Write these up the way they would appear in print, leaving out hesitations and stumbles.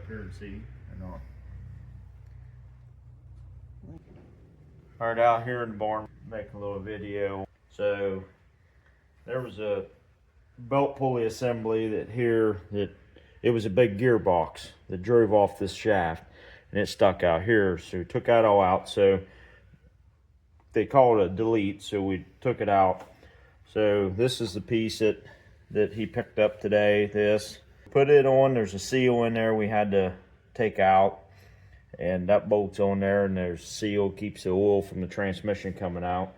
here and see or not? All right, out here in the barn, making a little video. So there was a belt pulley assembly that it was a big gearbox that drove off this shaft, and it stuck out here. So we took that all out. So they call it a delete, so we took it out. So this is the piece that he picked up today. This, put it on, there's a seal in there we had to take out, and that bolt's on there, and there's a seal, keeps the oil from the transmission coming out.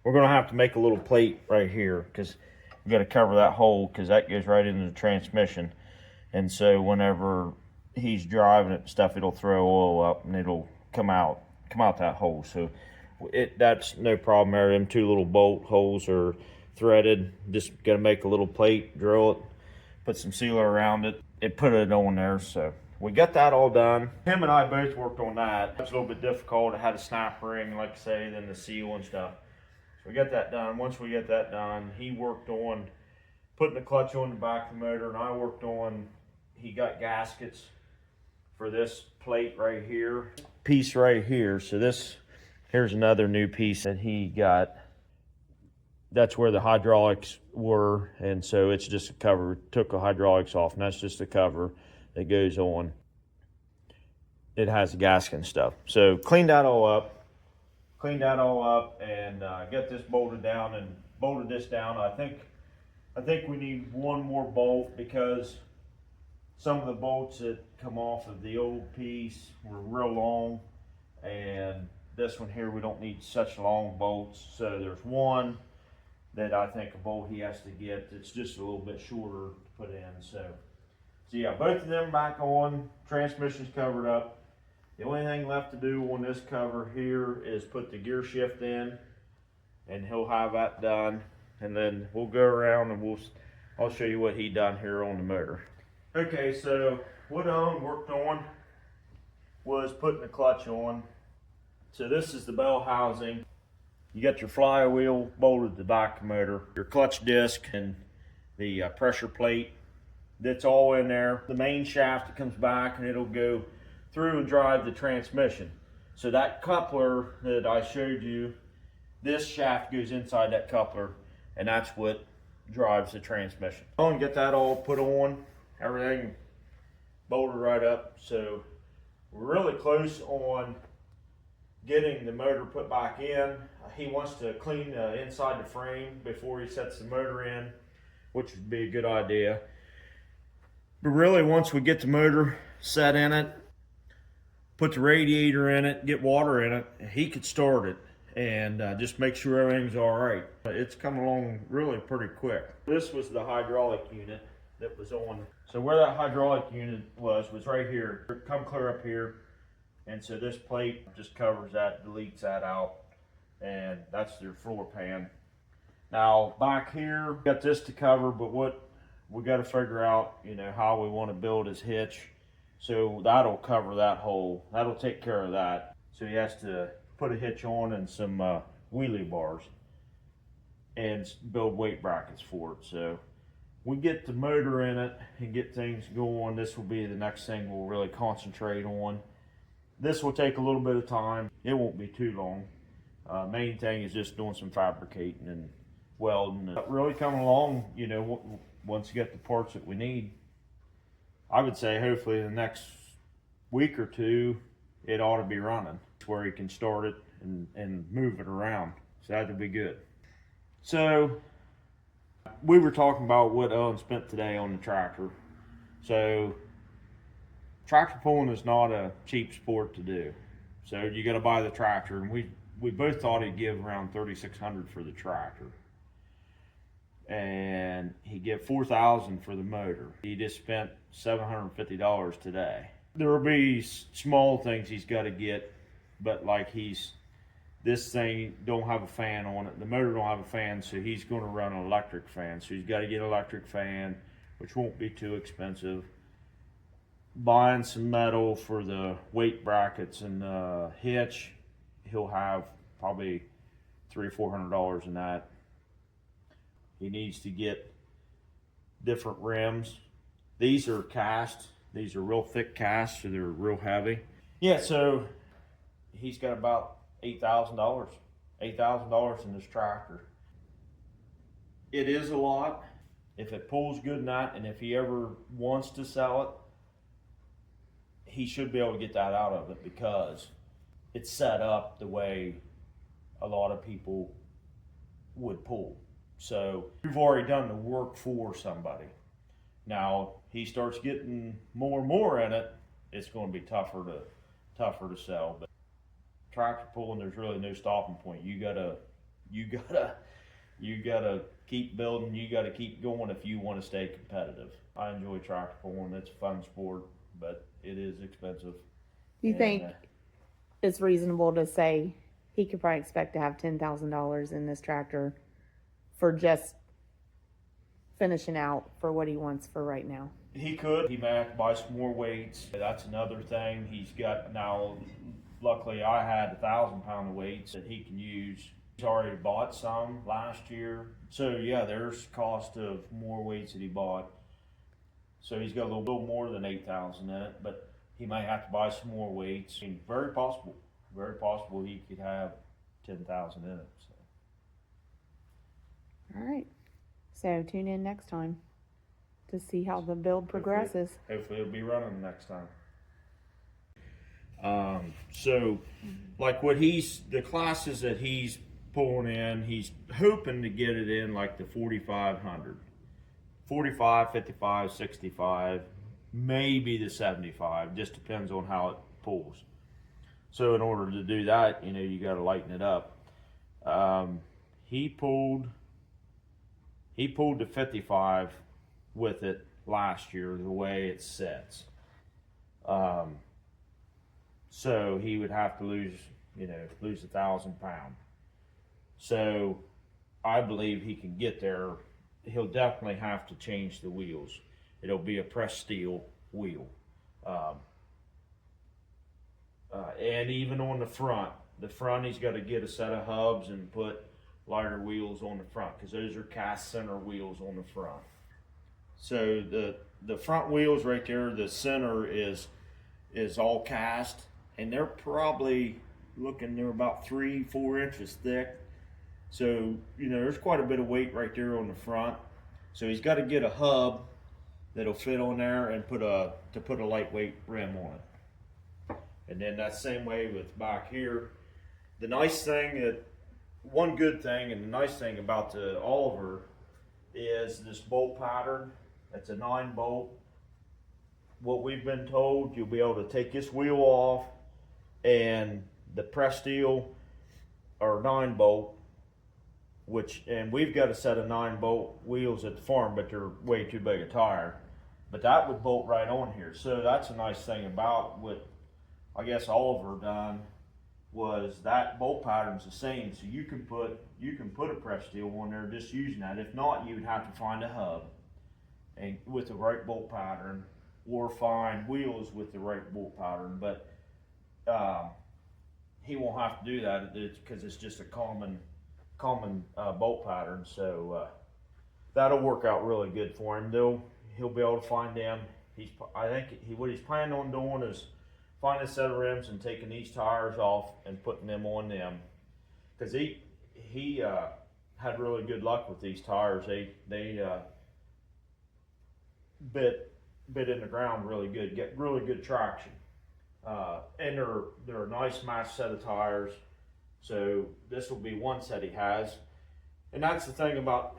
We're gonna have to make a little plate right here because we got to cover that hole, because that goes right into the transmission. And so whenever he's driving it and stuff, it'll throw oil up and it'll come out that hole. So that's no problem there. Them two little bolt holes are threaded. Just got to make a little plate, drill it, put some sealer around it, and put it on there. So we got that all done. Him and I both worked on that. It's a little bit difficult. It had a snap ring, like I say, then the seal and stuff. So we got that done. Once we get that done, he worked on putting the clutch on the back of the motor, and I worked on, he got gaskets for this plate right here, piece right here. So here's another new piece that he got. That's where the hydraulics were, and so it's just a cover. Took the hydraulics off, and that's just a cover that goes on. It has the gasket and stuff. So cleaned that all up, and get this bolted down and bolted this down. I think we need one more bolt because some of the bolts that come off of the old piece were real long, and this one here we don't need such long bolts. So there's one that I think a bolt he has to get that's just a little bit shorter to put in. So yeah, both of them back on, transmission's covered up. The only thing left to do on this cover here is put the gear shift in, and he'll have that done. And then we'll go around and I'll show you what he done here on the motor. Okay, so what Owen worked on was putting the clutch on. So this is the bell housing. You got your flywheel bolted to the back of the motor, your clutch disc, and the pressure plate. That's all in there. The main shaft that comes back, and it'll go through and drive the transmission. So that coupler that I showed you, this shaft goes inside that coupler, and that's what drives the transmission. I'll get that all put on, everything bolted right up. So we're really close on getting the motor put back in. He wants to clean inside the frame before he sets the motor in, which would be a good idea. But really, once we get the motor set in it, put the radiator in it, get water in it, he could start it and just make sure everything's all right. It's coming along really pretty quick. This was the hydraulic unit that was on. So where that hydraulic unit was right here. Come clear up here. And so this plate just covers that, deletes that out, and that's your floor pan. Now back here, got this to cover, but what we got to figure out, how we want to build his hitch. So that'll cover that hole. That'll take care of that. So he has to put a hitch on and some wheelie bars and build weight brackets for it. So we get the motor in it and get things going. This will be the next thing we'll really concentrate on. This will take a little bit of time. It won't be too long. Main thing is just doing some fabricating and welding. And really coming along, once you get the parts that we need. I would say hopefully in the next week or two, it ought to be running. It's where you can start it and move it around. So that would be good. So we were talking about what Owen spent today on the tractor. So tractor pulling is not a cheap sport to do. So you got to buy the tractor, and we both thought he'd give around $3,600 for the tractor, and he give $4,000 for the motor. He just spent $750 today. There will be small things he's got to get, but like this thing don't have a fan on it. The motor don't have a fan, so he's going to run an electric fan. So he's got to get an electric fan, which won't be too expensive. Buying some metal for the weight brackets and the hitch, he'll have probably $300 or $400 in that. He needs to get different rims. These are cast These are real thick casts, so they're real heavy. Yeah, so he's got about $8,000. $8,000 in this tractor. It is a lot. If it pulls good enough, and if he ever wants to sell it, he should be able to get that out of it because it's set up the way a lot of people would pull. So we've already done the work for somebody. Now he starts getting more and more in it, it's going to be tougher to sell. But tractor pulling, there's really no stopping point. You gotta keep building. You gotta keep going if you want to stay competitive. I enjoy tractor pulling. It's a fun sport, but it is expensive. You think it's reasonable to say he could probably expect to have $10,000 in this tractor for just finishing out for what he wants for right now? He could. He may have to buy some more weights. That's another thing. He's got now, luckily I had 1,000-pound weights that he can use. He's already bought some last year. So yeah, there's cost of more weights that he bought. So he's got a little more than 8,000 in it, but he might have to buy some more weights. I mean, very possible he could have 10,000 in it. So. All right. So tune in next time to see how the build progresses. Hopefully it'll be running next time. So like the classes that he's pulling in, he's hoping to get it in like the 4,500. 45, 55, 65, maybe the 75, just depends on how it pulls. So in order to do that, you got to lighten it up. He pulled the 55 with it last year, the way it sets. So he would have to lose 1,000 pounds. So I believe he can get there. He'll definitely have to change the wheels. It'll be a pressed steel wheel. And even on the front he's got to get a set of hubs and put lighter wheels on the front because those are cast center wheels on the front. So the front wheels right there, the center is all cast, and they're probably they're about 3-4 inches thick. So, there's quite a bit of weight right there on the front. So he's got to get a hub that'll fit on there and put a lightweight rim on it. And then that same way with back here. The nice thing one good thing and the nice thing about the Oliver is this bolt pattern. It's a 9-bolt. What we've been told, you'll be able to take this wheel off and the press steel or 9-bolt, and we've got a set of 9-bolt wheels at the farm, but they're way too big a tire. But that would bolt right on here. So that's a nice thing about what I guess Oliver done was that bolt pattern's the same. So you can put a press steel on there just using that. If not, you would have to find a hub and with the right bolt pattern, or find wheels with the right bolt pattern. But he won't have to do that because it's just a common bolt pattern. So that'll work out really good for him. He'll be able to find them. I think what he's planning on doing is finding a set of rims and taking these tires off and putting them on them, because he had really good luck with these tires. They bit in the ground really good, get really good traction, and they're a nice matched set of tires. So this will be one set he has, and that's the thing about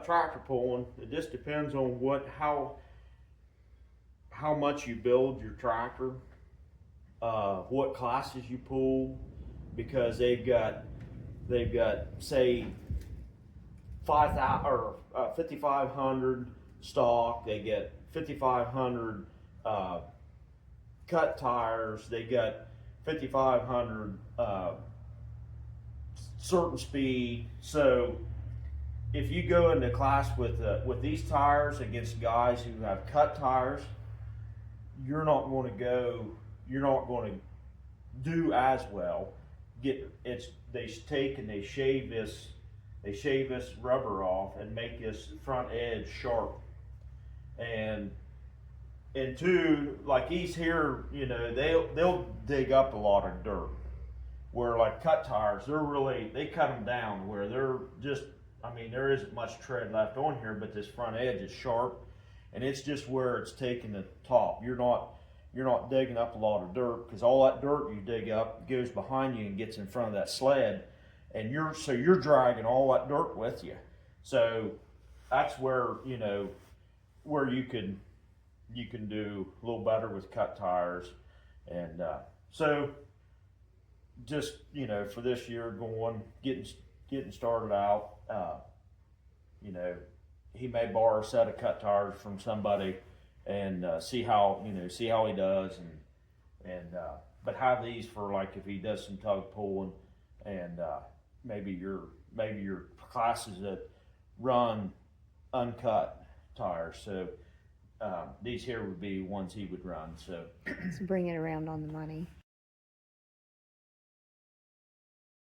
tractor pulling. It just depends on how much you build your tractor, what classes you pull, because they've got say 5,000 or 5,500 stock. They get 5,500 cut tires. They got 5,500 certain speed. So if you go into class with these tires against guys who have cut tires, you're not going to do as well. They take and they shave this rubber off and make this front edge sharp. And and two, like he's here, you know, they'll dig up a lot of dirt. Where like cut tires, they cut them down where they're just, I mean, there isn't much tread left on here, but this front edge is sharp, and it's just where it's taking the top. You're not digging up a lot of dirt, because all that dirt you dig up goes behind you and gets in front of that sled, and you're dragging all that dirt with you. So that's where, you know, where you can do a little better with cut tires, and so just, you know, for this year getting started out, you know, he may borrow a set of cut tires from somebody and see how he does, and but have these for like if he does some tug pulling, and maybe your classes that run uncut tires. So these here would be ones he would run. So bring it around on the money.